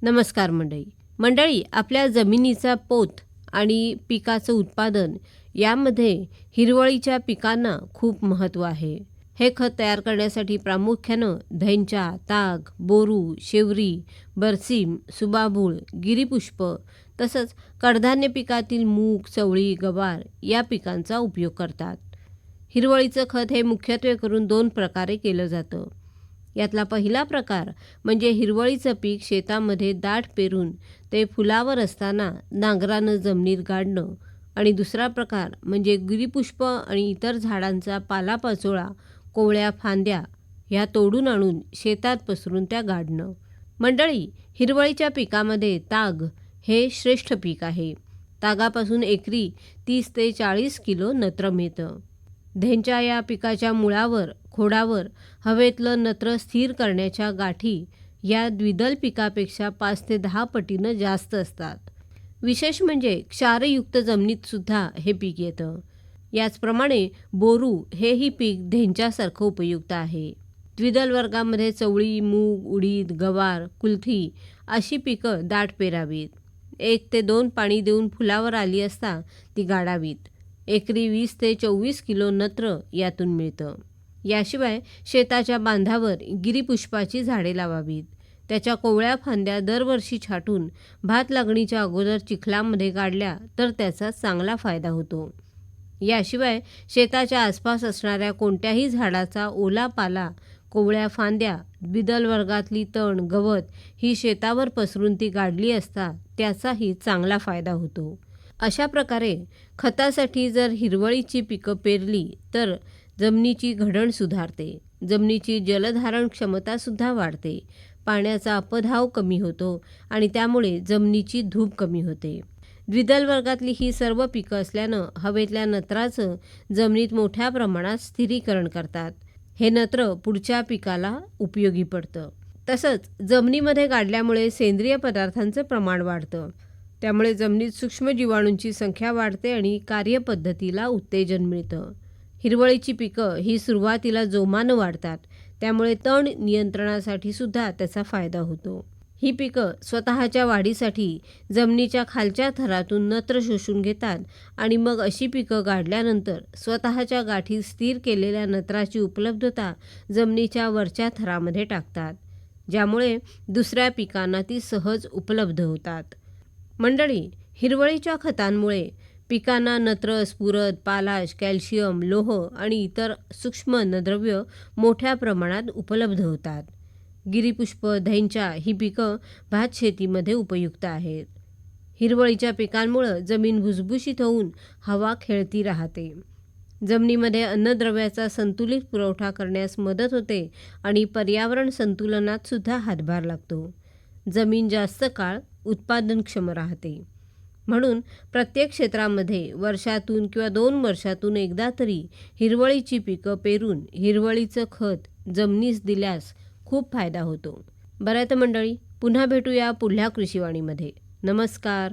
नमस्कार मंडळी, आपल्या जमिनीचा पोत आणि पिकाचं उत्पादन यामध्ये हिरवळीच्या पिकांना खूप महत्त्व आहे. हे खत तयार करण्यासाठी प्रामुख्यानं धैंचा, ताग, बोरू, शेवरी, बरसीम, सुबाबूळ, गिरीपुष्प तसंच कडधान्य पिकातील मूग, चवळी, गवार या पिकांचा उपयोग करतात. हिरवळीचं खत हे मुख्यत्वे करून 2 प्रकारे केलं जातं. यातला पहिला प्रकार म्हणजे हिरवळीचं पीक शेतामध्ये दाट पेरून ते फुलावर असताना नांगरानं जमिनीत गाडणं आणि दुसरा प्रकार म्हणजे गिरीपुष्प आणि इतर झाडांचा पालापाचोळा, कोवळ्या फांद्या ह्या तोडून आणून शेतात पसरून त्या गाडणं. मंडळी, हिरवळीच्या पिकामध्ये ताग हे श्रेष्ठ पीक आहे. तागापासून एकरी 30 ते 40 किलो नत्र मिळतं. धेंच्या या पिकाच्या मुळावर, खोडावर हवेतलं नत्र स्थिर करण्याच्या गाठी या द्विदल पिकापेक्षा 5 ते 10 पटीनं जास्त असतात. विशेष म्हणजे क्षारयुक्त जमिनीत सुद्धा हे पीक येतं. याचप्रमाणे बोरू हेही पीक धेंच्यासारखं उपयुक्त आहे. द्विदल वर्गामध्ये चवळी, मूग, उडीद, गवार, कुलथी अशी पिकं दाट पेरावीत. 1 ते 2 पाणी देऊन फुलावर आली असता ती गाडावीत. एकरी 20 ते 24 किलो नत्र यातून मिळतं. याशिवाय शेताच्या बांधावर गिरीपुष्पाची झाडे लावावीत. त्याच्या कोवळ्या फांद्या दरवर्षी छाटून भात लागणीच्या अगोदर चिखलामध्ये गाडल्या तर त्याचा चांगला फायदा होतो. याशिवाय शेताच्या आसपास असणाऱ्या कोणत्याही झाडाचा ओला पाला, कोवळ्या फांद्या, द्विदल वर्गातली तण, गवत ही शेतावर पसरून ती गाडली असता त्याचाही चांगला फायदा होतो. अशा प्रकारे खतासाठी जर हिरवळीची पिकं पेरली तर जमिनीची घडण सुधारते, जमिनीची जलधारण क्षमतासुद्धा वाढते, पाण्याचा अपधाव कमी होतो आणि त्यामुळे जमिनीची धूप कमी होते. द्विदल वर्गातली ही सर्व पिकं असल्यानं हवेतल्या नत्राचं जमिनीत मोठ्या प्रमाणात स्थिरीकरण करतात. हे नत्र पुढच्या पिकाला उपयोगी पडतं. तसंच जमिनीमध्ये गाडल्यामुळे सेंद्रिय पदार्थांचं प्रमाण वाढतं. त्यामुळे जमिनीत सूक्ष्म जीवाणूंची संख्या वाढते आणि कार्यपद्धतीला उत्तेजन मिळतं. हिरवळीची पिकं ही सुरुवातीला जोमानं वाढतात, त्यामुळे तण नियंत्रणासाठी सुद्धा त्याचा फायदा होतो. ही पिकं स्वतःच्या वाढीसाठी जमिनीच्या खालच्या थरातून नत्र शोषून घेतात आणि मग अशी पिकं गाडल्यानंतर स्वतःच्या गाठी स्थिर केलेल्या नत्राची उपलब्धता जमिनीच्या वरच्या थरामध्ये टाकतात, ज्यामुळे दुसऱ्या पिकांना ती सहज उपलब्ध होतात. मंडळी, हिरवळीच्या खतांमुळे पिकांना नत्र, स्फुरद, पालाश, कॅल्शियम, लोह आणि इतर सूक्ष्म अन्नद्रव्य मोठ्या प्रमाणात उपलब्ध होतात. गिरीपुष्प, धैंचा ही पिकं भात शेतीमध्ये उपयुक्त आहेत. हिरवळीच्या पिकांमुळं जमीन भुसभुशीत होऊन हवा खेळती राहते. जमिनीमध्ये अन्नद्रव्याचा संतुलित पुरवठा करण्यास मदत होते आणि पर्यावरण संतुलनात सुद्धा हातभार लागतो. जमीन जास्त काळ उत्पादनक्षम राहते. म्हणून प्रत्येक क्षेत्रामध्ये वर्षातून किंवा 2 वर्षातून एकदा तरी हिरवळीची पिकं पेरून हिरवळीचं खत जमिनीस दिल्यास खूप फायदा होतो. बरं तर मंडळी, पुन्हा भेटूया पुढल्या कृषीवाणीमध्ये. नमस्कार.